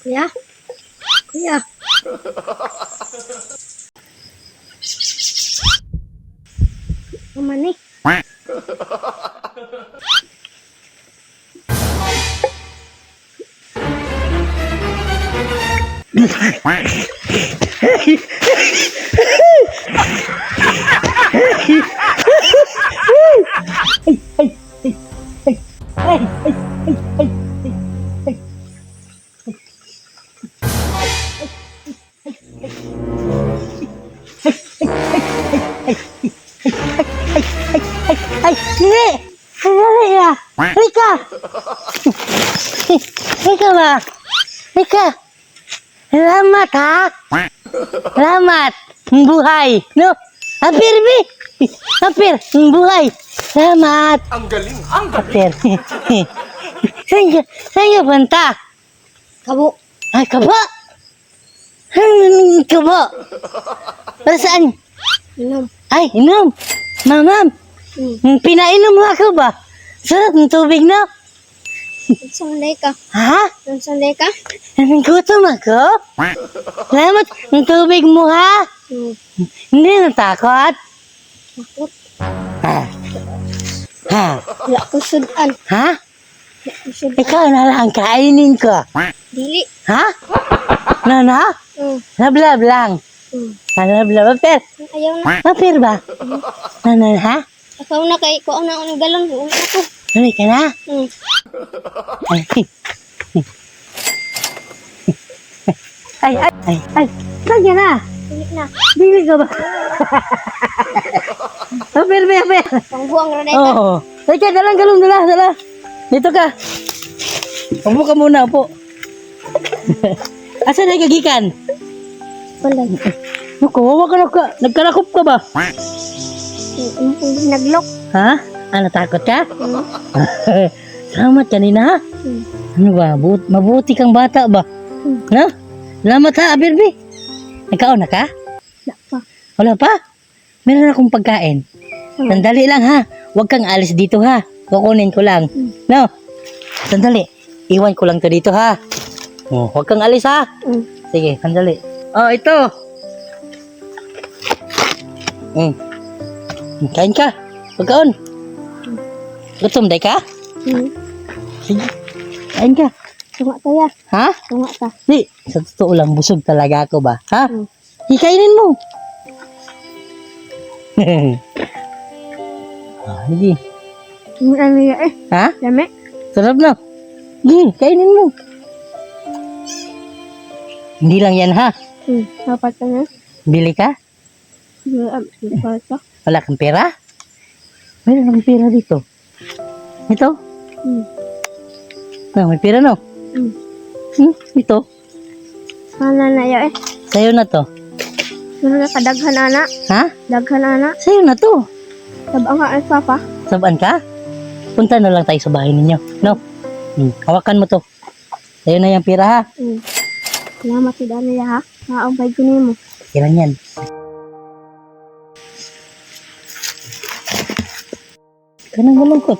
Kuya? Kuya? Aman eh. Ay, hindi! Sandali na! Halika! Halika ba? Halika! Salamat ha! Salamat! Buhay! No? Hapir, Bi! Hapir! Buhay! Salamat! Ang galing! Ang galing! Hapir! Saan ka punta? Kabo. Ay, kabo? Kabo? Para saan? Inom. Ay, inom! Mamam! Pinainom mo ako ba? Sarap ng tubig na. Sanday ka. Ha? Sanday ka? Gutom ako? Salamat ng tubig mo ha? Hindi natakot? Takot. Ha? Ha? Wala ko sudan. Ha? Wala ko sudan. Ikaw na lang kainin ko. Dili. Ha? Nana? Lablab lang. Lablab. Mapir? Ayaw na. Mapir ba? Nana ha? Ako na kay ko na ang galon. Wala ako. Huli ka na? Ay. Saan ka na? Dili na. Bili ka ba? Mapir. Pangbuang na dito. Oo. Teka, dala. Dito ka. Upo ka muna, upo. Asa na kagikan? Wala. Nakuha ka. Nagkalakop ka ba? Naglok. Ha? Natakot ka? Salamat kanina ha? Ano ba? Mabuti kang bata ba? No? Salamat ha, Abirbi. Nagkaon na ka? Wala pa. Wala pa? Meron akong pagkain. Sandali lang ha. Huwag kang alis dito ha. Kukunin ko lang. No? Sandali. Iwan ko lang to dito ha. Oh, huwag kang alis ha. Sige, sandali. Oh, ito. Kain ka. Pagkaon. Gutom day ka? Sige. Kain ka. Tunga ka ya. Ha? Tunga ka. Di. Sa totoo lang, busog talaga ako ba? Ha? Hikainin mo. Sige. Ano ya eh? Ha? Dami. Sarap na. Sige, kainin mo. Hindi lang yan ha. Dapat ka na. Bili ka? Dapat ka. Wala kang pera? Meron akong pera dito. Ito? May pera no? Ito? Sana na ya eh. Sa'yo na to. Meron ka daghan ana. Ha? Daghan ana. Sa'yo na to. Tabang ka ay papa. Sabaan ka? Punta na lang tayo sa bahay ninyo. No? Hawakan mo to. Sa'yo na yung pera ha. Salamat si Dana ya ha. Maaabay ko nimo. Kailan yan? Kanang malungkot.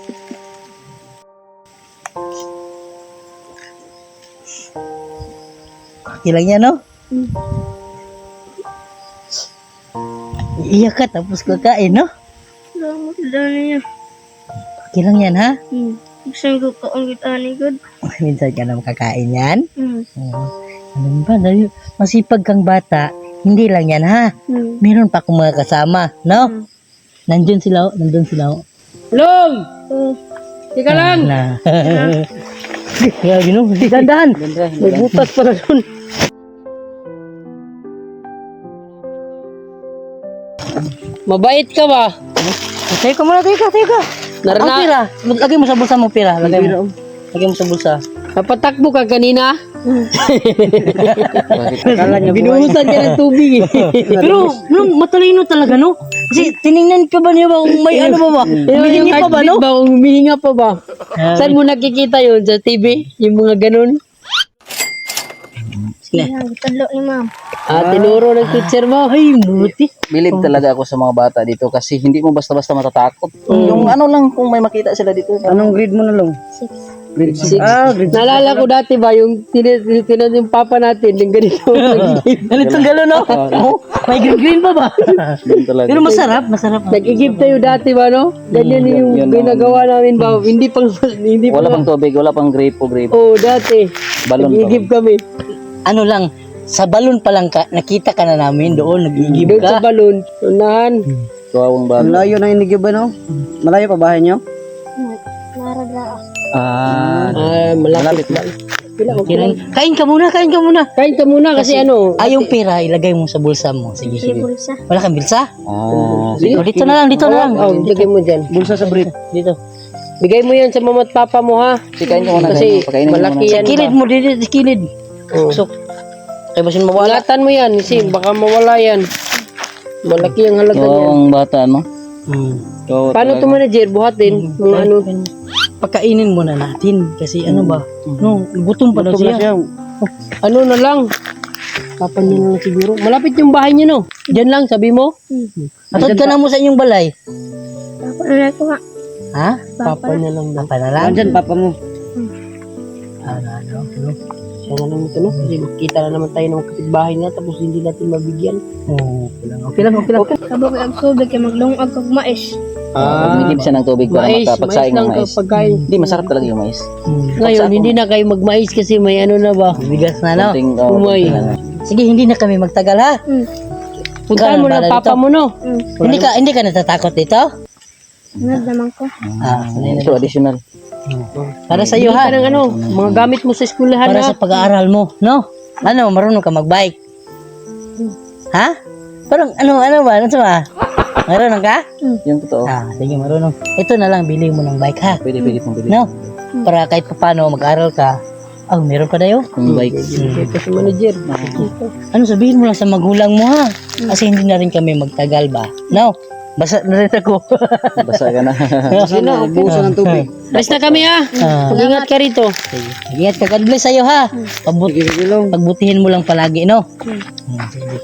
Ilang yan, no? Iiyak ka tapos kakain, no? Salamat si Dana ya. Ilang yan, ha? Gusto ko kaon kita ni good. Minsan ka na makakain yan. Ano ba? Dahil masipag kang bata, hindi lang yan, ha? Meron pa akong mga kasama, no? Nandun sila, oh. Long! Tika lang! Grabe, no? Dandahan. May butas pala dun. Mabait ka ba? Tayo ka muna, tayo ka. Narana- Ang pira. Lagay mo sa bulsa mo, pira. Lagay mo sa bulsa. Napatakbo ka kanina? Binuhusan ka ng tubig eh. Pero, matalino talaga, no? Kasi, tinignan ka ba niya ba kung may ano ba ba? Humihingi pa ba, no? Ba, humihinga pa ba? Saan mo nakikita yun? Sa TV? Yung mga ganun? Sige. Yan, tadlo ni ma'am. Tinuro ng teacher mo. Ay, buti. Bilib talaga ako sa mga bata dito kasi hindi mo basta-basta matatakot. Yung ano lang kung may makita sila dito. Anong grade mo na lang? 6. Grade 6. Naalala ko dati ba, yung tinan yung papa natin, yung ganito. Ganitong galo, no? Oh, may green pa ba? Yun talaga. Pero masarap, masarap. Nag-igib tayo dati ba, no? Ganyan yung yun, ginagawa namin ba? Hindi Wala pa. pang tubig, wala pang grape. Oh, dati. Balon pa. Nag-igib kami. Ano lang, sa balon pa lang nakita ka na namin doon, nag-iigib Doon sa ka. balon. Unahan. Tuwawang Ang bago. layo na inigib no? Malayo pa bahay niyo? Naragla. Malapit lang. Kain ka muna, kain ka muna. Kain ka muna kasi ano. Yung pera, ilagay mo sa bulsa mo. Sige, May sige. bulsa. Wala kang bulsa? Sige. Oh, dito na lang, dito na lang. Oh, bigay mo dyan. Bulsa sa brief. Dito. Bigay mo yan sa mama at papa mo, ha? Kain ka muna. Kasi Pakainin mo malaki muna. yan Kilid ba? mo, dito, sa kilid. Oh. So, kaya ba siya mawala? Ingatan mo yan, kasi baka mawala yan. Malaki ang halaga niyan. Tuwawang bata, no? Tuwawa Paano talaga. ito manager? Buhatin? Mga ano? Pagkainin muna natin. Kasi ano ba? No, gutom pa daw Gutom na siya. siya. Ano na lang? Papa niya na lang siguro. Malapit yung bahay niya, no? Diyan lang, sabi mo? Atod ka na mo sa inyong balay. Papa na ko nga. Ha? Papa niya lang daw. Papa na lang. Andyan papa mo. Ano? Siya na lang ito, no? Kasi makita na naman tayo ng kapitbahay niya tapos hindi natin mabigyan. Okay lang. Kabo ko ang tubig kay maglungag kag mais. Umigib siya ng tubig para Mais makapagsaing lang ng mais. pagkain. Hindi, masarap talaga yung mais. Ngayon, hindi na kayo magmais kasi may ano na ba? Bigas na, no? Konting, Umay. Sige, hindi na kami magtagal, ha? Puntahan mo Ikaw na na papa dito. mo, no? Hindi ka natatakot dito? Nad naman ko. Ito, additional. Para sa iyo, Bili ha? ka ng ano, mga gamit mo sa eskwelahan, Para ha? sa pag-aaral mo, no? Ano, marunong ka mag-bike? Ha? Parang ano ba? Ano ba? Marunong ka? Yung totoo. Sige, marunong. Ito na lang, bili mo ng bike, ha? Pwede pong bili. No? Para kahit paano mag-aral ka. Meron pa dayo? Yung bike. Kasi manager. Ano, sabihin mo lang sa magulang mo, ha? Kasi hindi na rin kami magtagal ba? No? Basa na rin ako. Basa ka na. Basta na, bulsa ng tubig. Alis na kami, ha? Mag-ingat ka rito. Ingat ka. God bless sa'yo, ha? Sige, sige lang. Pagbutihin mo lang palagi, no? Sige.